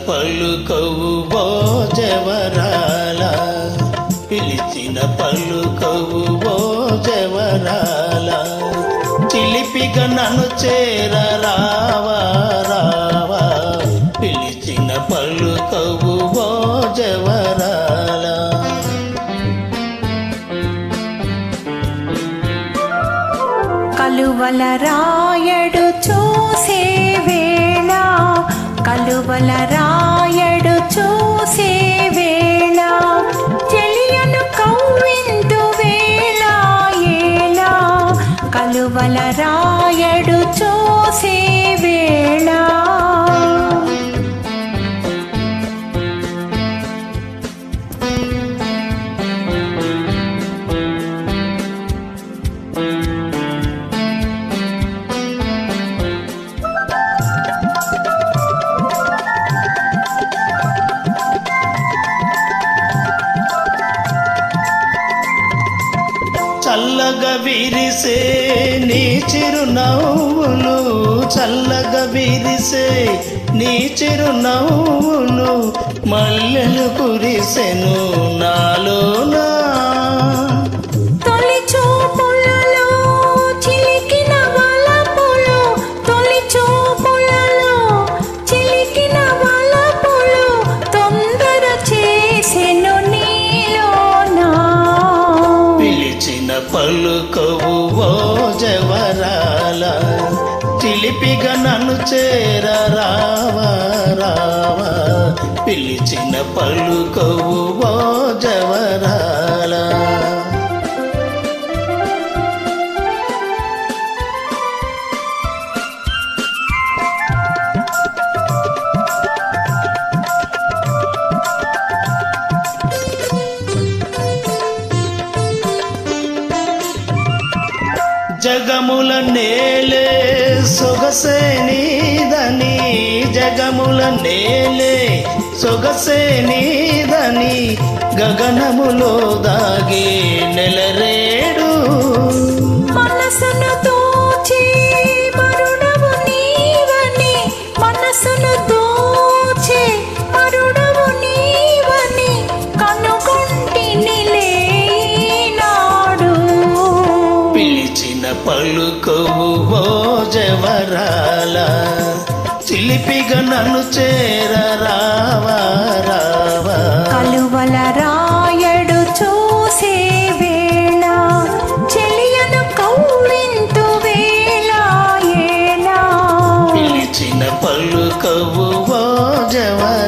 పలుకవు ఓ జవరాల, పిలిచిన పలుకవు ఓ జవరాల, చిలిపిగా నన్ను చేర రావా రావా, పిలిచిన పలుకవు ఓ జవరాల. కలువల రాయడు చూసే వేళ, కలువల రాయడు చూసే వేళ, చెలియను కవ్విందు వేళ ఏలా, కలువల రాయడు చూసే వేళ. చల్లగా విరిసే నీ చిరునవ్వులు, చల్లగా విరిసే నీ చిరునవ్వులు, మల్లెలు కురిసెను నాలోనా. తొలి చూపులలో చిలికిన వలపులు, తొలి చూపులలో చిలికిన వలపులు, తొందర చేసెను నీలోనా. పిలిచిన పలుకవు ఓ జవరాల, చిలిపిగా నన్ను చేర రావా రావా, పిలిచిన పలుకవు ఓ జవరాల. జగముల నేలే సొగసే నీదని, జగముల నేలే సొగసే నీదని, గగనములో దాగే నెలరేడు. మనసును దోచి మరుడవు నీవని, మనసును దోచి మరుడవు నీవని, కనుగొంటినిలే ఈనాడు. పిలిచిన పలుకవు ఓ జవరాల, చిలిపిగా నన్ను చేర రావా రావా, కలువల రాయడు చూసే వేళ, చెలియను కవ్వింతు వేళ ఏలా. పిలిచిన పలుకవు ఓ జవరాల.